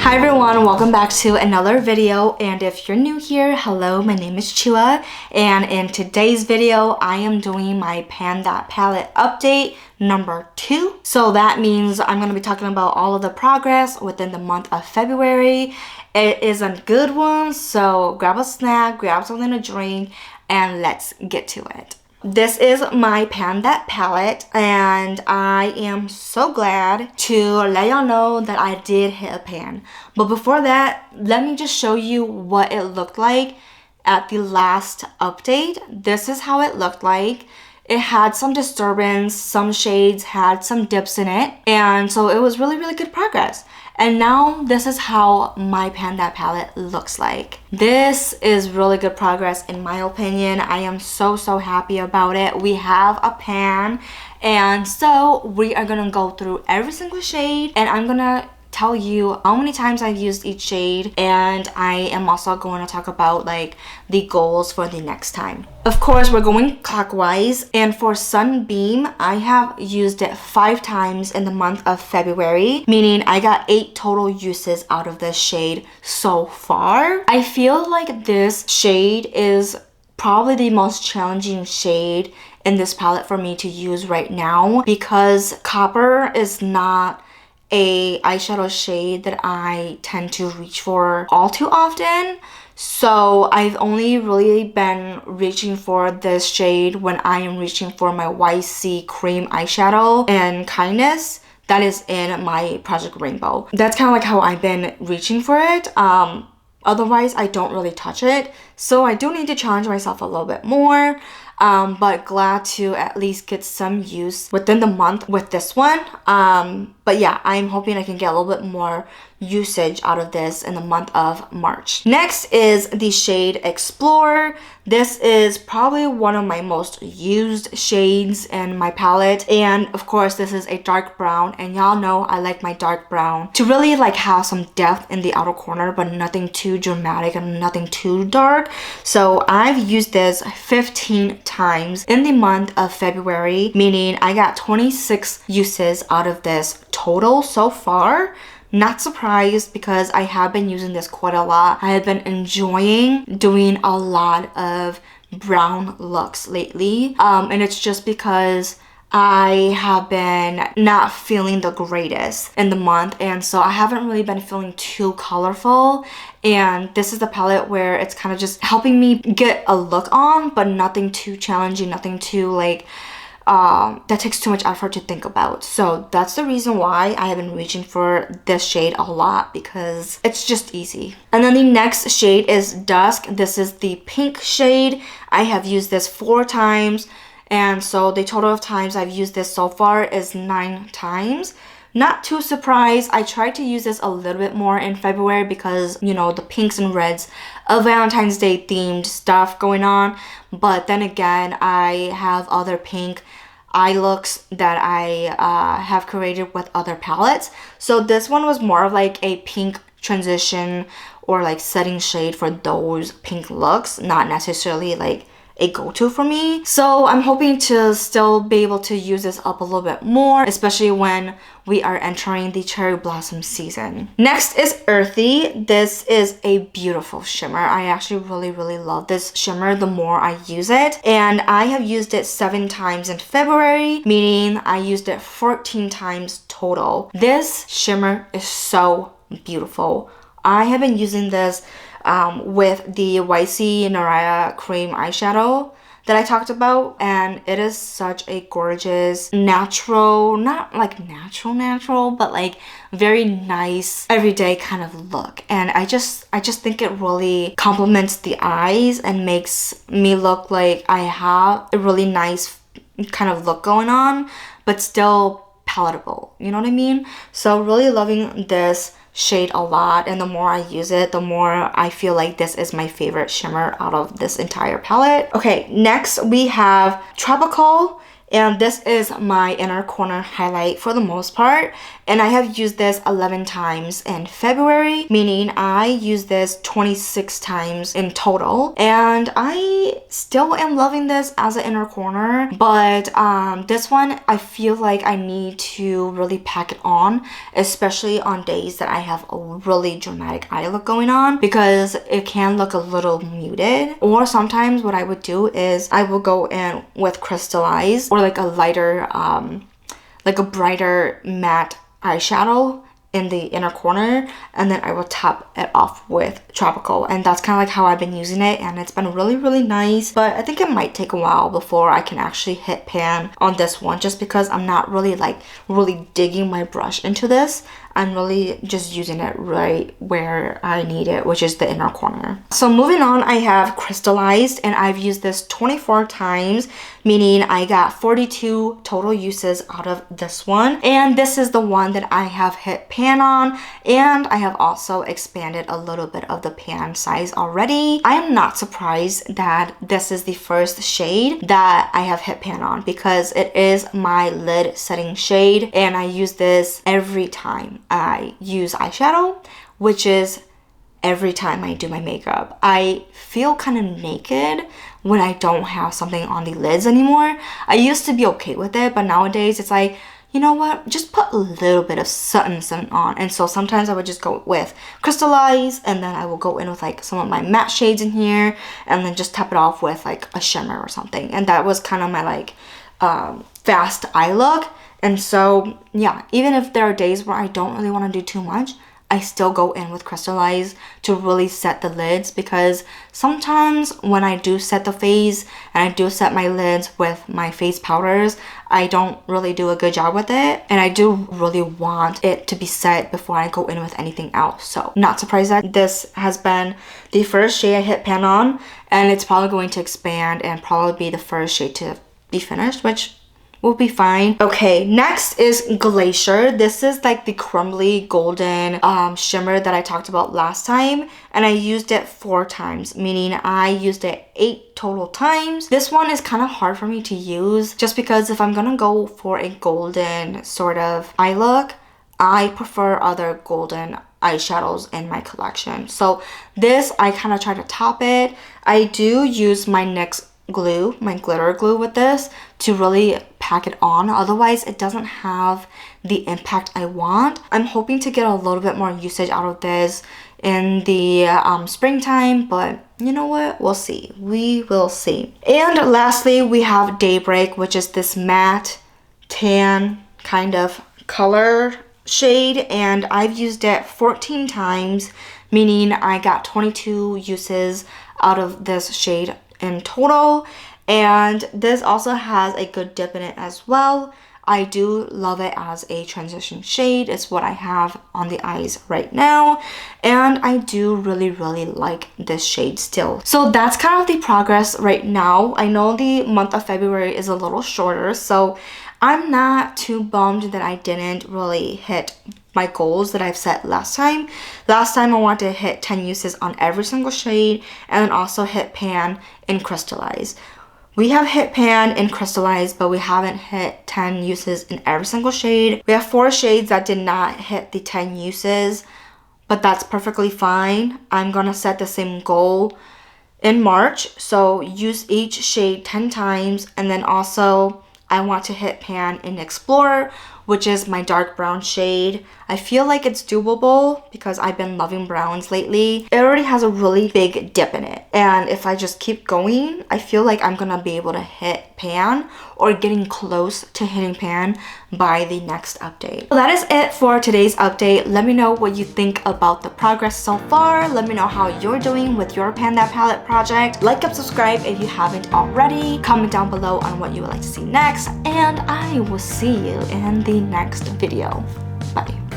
Hi everyone, welcome back to another video, and if you're new here, hello, my name is Choua, and in today's video I am doing my Pan That Palette update number 2. So that means I'm going to be talking about all of the progress within the month of February. It is a good one, so grab a snack, grab something to drink, and let's get to it. This is my Pan That palette, and I am so glad to let y'all know that I did hit a pan. But before that, let me just show you what it looked like at the last update. This is how it looked like. It had some disturbance, some shades had some dips in it, and so it was really good progress. And now this is how my Pan That palette looks like. This is really good progress in my opinion. I am so happy about it. We have a pan, and so we are gonna go through every single shade, and I'm gonna tell you how many times I've used each shade, and I am also going to talk about like the goals for the next time. Of course, we're going clockwise, and for Sunbeam, I have used it 5 times in the month of February, meaning I got 8 total uses out of this shade so far. I feel like this shade is probably the most challenging shade in this palette for me to use right now, because copper is not a eyeshadow shade that I tend to reach for all too often. So I've only really been reaching for this shade when I am reaching for my YC cream eyeshadow and Kindness that is in my Project Rainbow. That's kind of like how I've been reaching for it. Otherwise, I don't really touch it. So I do need to challenge myself a little bit more. But glad to at least get some use within the month with this one. But yeah, I'm hoping I can get a little bit more usage out of this in the month of March. Next is the shade Explorer. This is probably one of my most used shades in my palette, and of course this is a dark brown, and y'all know I like my dark brown to really like have some depth in the outer corner, but nothing too dramatic and nothing too dark. So I've used this 15 times in the month of February, meaning I got 26 uses out of this total so far. Not surprised, because I have been using this quite a lot. I have been enjoying doing a lot of brown looks lately, and it's just because I have been not feeling the greatest in the month, and so I haven't really been feeling too colorful, and this is the palette where it's kind of just helping me get a look on, but nothing too challenging, nothing too like that takes too much effort to think about. So that's the reason why I have been reaching for this shade a lot, because it's just easy. And then the next shade is Dusk. This is the pink shade. I have used this 4 times, and so the total of times I've used this so far is 9 times. Not too surprised. I tried to use this a little bit more in February because, you know, the pinks and reds of Valentine's Day themed stuff going on. But then again, I have other pink eye looks that I have created with other palettes. So this one was more of like a pink transition or like setting shade for those pink looks, not necessarily like a go-to for me. So I'm hoping to still be able to use this up a little bit more, especially when we are entering the cherry blossom season. Next is Earthy. This is a beautiful shimmer. I actually really love this shimmer the more I use it, and I have used it 7 times in February, meaning I used it 14 times total. This shimmer is so beautiful. I have been using this with the YC Naraya cream eyeshadow that I talked about, and it is such a gorgeous natural, not like natural, but like very nice everyday kind of look. And I just think it really complements the eyes and makes me look like I have a really nice kind of look going on, but still palatable, you know what I mean? So really loving this shade a lot, and the more I use it, the more I feel like this is my favorite shimmer out of this entire palette. Okay, next we have Tropical, And this is my inner corner highlight for the most part. And I have used this 11 times in February, meaning I used this 26 times in total. And I still am loving this as an inner corner, but this one I feel like I need to really pack it on, especially on days that I have a really dramatic eye look going on, because it can look a little muted. Or sometimes what I would do is I will go in with crystallized or like a lighter, like a brighter matte eyeshadow in the inner corner, and then I will top it off with tropical, and that's kind of like how I've been using it, and it's been really nice. But I think it might take a while before I can actually hit pan on this one, just because I'm not really digging my brush into this. I'm really just using it right where I need it, which is the inner corner. So moving on, I have crystallized, and I've used this 24 times, meaning I got 42 total uses out of this one. And this is the one that I have hit pan on, and I have also expanded a little bit of the pan size already. I am not surprised that this is the first shade that I have hit pan on, because it is my lid setting shade, and I use this every time I use eyeshadow, which is every time I do my makeup. I feel kind of naked when I don't have something on the lids anymore. I used to be okay with it, but nowadays it's like, you know what, just put a little bit of something on. And so sometimes I would just go with crystallized, and then I will go in with like some of my matte shades in here, and then just top it off with like a shimmer or something. And that was kind of my like fast eye look. And so yeah, even if there are days where I don't really want to do too much, I still go in with crystallized to really set the lids, because sometimes when I do set the face and I do set my lids with my face powders, I don't really do a good job with it, and I do really want it to be set before I go in with anything else. So not surprised that this has been the first shade I hit pan on, and it's probably going to expand and probably be the first shade to be finished, which will be fine. Okay, next is Glacier. This is like the crumbly golden shimmer that I talked about last time, and I used it 4 times, meaning I used it 8 total times. This one is kind of hard for me to use, just because if I'm gonna go for a golden sort of eye look, I prefer other golden eyeshadows in my collection. So this, I kind of try to top it. I do use my NYX glue, my glitter glue, with this to really pack it on. Otherwise it doesn't have the impact I want. I'm hoping to get a little bit more usage out of this in the springtime, but you know what, we'll see. We will see. And lastly, we have Daybreak, which is this matte tan kind of color shade, and I've used it 14 times, meaning I got 22 uses out of this shade in total. And this also has a good dip in it as well. I do love it as a transition shade. It's what I have on the eyes right now, and I do really like this shade still. So that's kind of the progress right now. I know the month of February is a little shorter, so I'm not too bummed that I didn't really hit my goals that I've set last time. Last time I wanted to hit 10 uses on every single shade, and then also hit pan in crystallized. We have hit pan in crystallized, but we haven't hit 10 uses in every single shade. We have 4 shades that did not hit the 10 uses, but that's perfectly fine. I'm gonna set the same goal in March, so use each shade 10 times, and then also I want to hit pan in Explorer, which is my dark brown shade. I feel like it's doable because I've been loving browns lately. It already has a really big dip in it, and if I just keep going, I feel like I'm gonna be able to hit pan or getting close to hitting pan by the next update. So that is it for today's update. Let me know what you think about the progress so far. Let me know how you're doing with your Pan That Palette project. Like and subscribe if you haven't already. Comment down below on what you would like to see next, and I will see you in the next video. Bye.